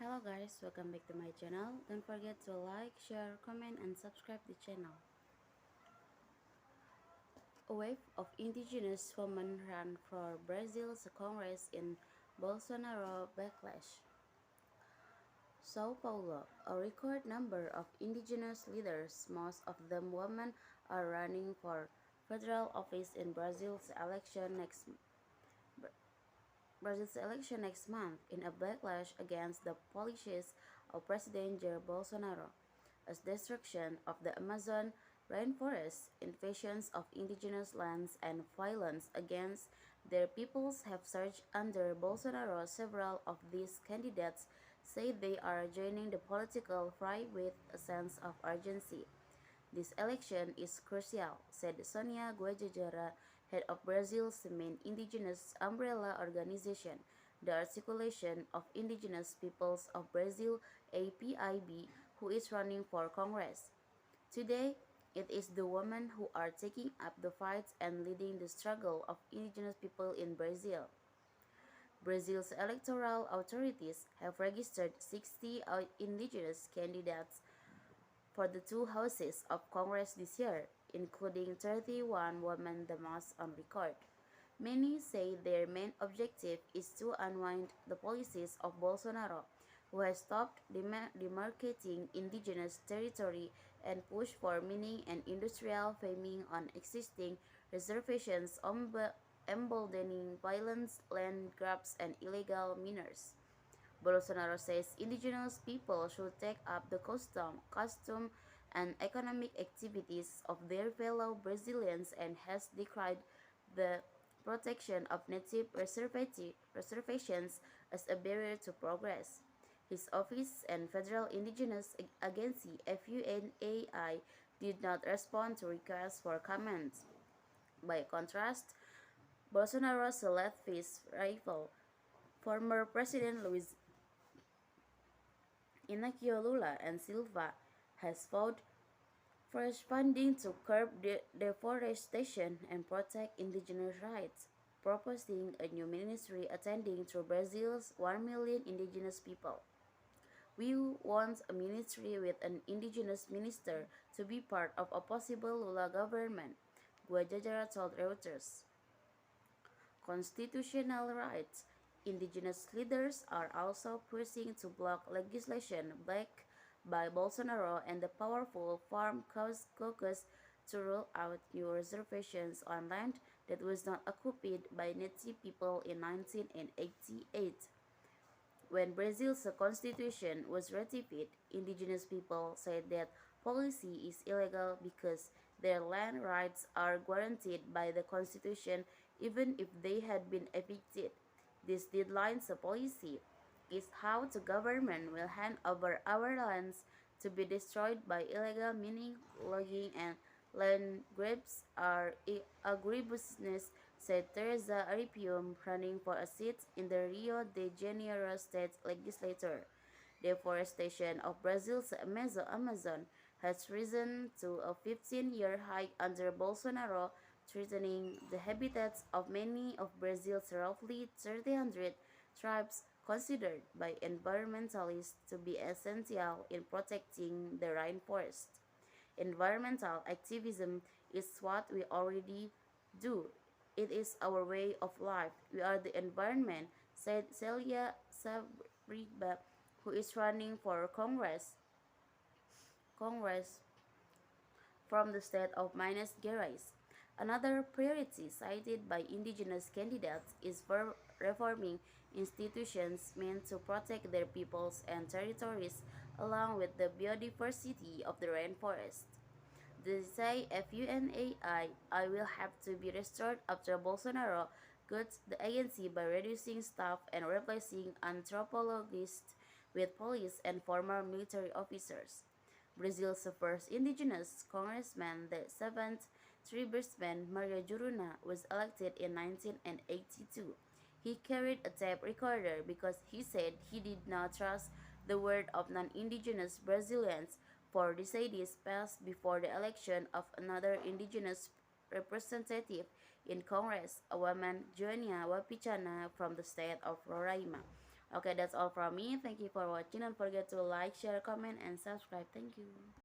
Hello guys, welcome back to my channel. Don't forget to like, share, comment, and subscribe the channel. A wave of indigenous women ran for Brazil's Congress in Bolsonaro backlash. Sao Paulo, a record number of indigenous leaders, most of them women, are running for federal office in Brazil's election next month in a backlash against the policies of President Jair Bolsonaro, as destruction of the Amazon rainforest, invasions of indigenous lands, and violence against their peoples have surged under Bolsonaro. Several of these candidates say they are joining the political fray with a sense of urgency. This election is crucial, said Sonia Guajajara, head of Brazil's main indigenous umbrella organization, the Articulation of Indigenous Peoples of Brazil (APIB), who is running for Congress. Today, it is the women who are taking up the fight and leading the struggle of indigenous people in Brazil. Brazil's electoral authorities have registered 60 indigenous candidates for the two houses of Congress this year, including 31 women, the most on record. Many say their main objective is to unwind the policies of Bolsonaro, who has stopped demarcating indigenous territory and pushed for mining and industrial farming on existing reservations, emboldening violent land grabs and illegal miners. Bolsonaro says indigenous people should take up the custom and economic activities of their fellow Brazilians and has decried the protection of native reservations as a barrier to progress. His office and Federal Indigenous Agency FUNAI did not respond to requests for comments. By contrast, Bolsonaro's leftist rival, former President Luiz Inácio Lula and Silva has vowed fresh funding to curb deforestation and protect indigenous rights, proposing a new ministry attending to Brazil's 1 million indigenous people. We want a ministry with an indigenous minister to be part of a possible Lula government, Guajajara told Reuters. Constitutional rights. Indigenous leaders are also pushing to block legislation backed by Bolsonaro and the powerful Farm Caucus to rule out new reservations on land that was not occupied by Native people in 1988. When Brazil's constitution was ratified, indigenous people said that policy is illegal because their land rights are guaranteed by the constitution even if they had been evicted. This deadline's policy is how the government will hand over our lands to be destroyed by illegal mining, logging, and land grabs are agribusiness, said Teresa Aripium, running for a seat in the Rio de Janeiro state legislature. Deforestation of Brazil's Amazon has risen to a 15-year high under Bolsonaro, threatening the habitats of many of Brazil's roughly 300 tribes considered by environmentalists to be essential in protecting the rainforest. Environmental activism is what we already do. It is our way of life. We are the environment, said Celia Sabriba, who is running for Congress from the state of Minas Gerais. Another priority cited by indigenous candidates is for reforming institutions meant to protect their peoples and territories along with the biodiversity of the rainforest. They say FUNAI will have to be restored after Bolsonaro cuts the agency by reducing staff and replacing anthropologists with police and former military officers. Brazil's first indigenous congressman, the seventh tribesman Maria Juruna, was elected in 1982. He carried a tape recorder because he said he did not trust the word of non-indigenous Brazilians. For decades passed before the election of another indigenous representative in Congress, a woman, Joania Wapichana, from the state of Roraima. Okay, that's all from me. Thank you for watching. Don't forget to like, share, comment, and subscribe. Thank you.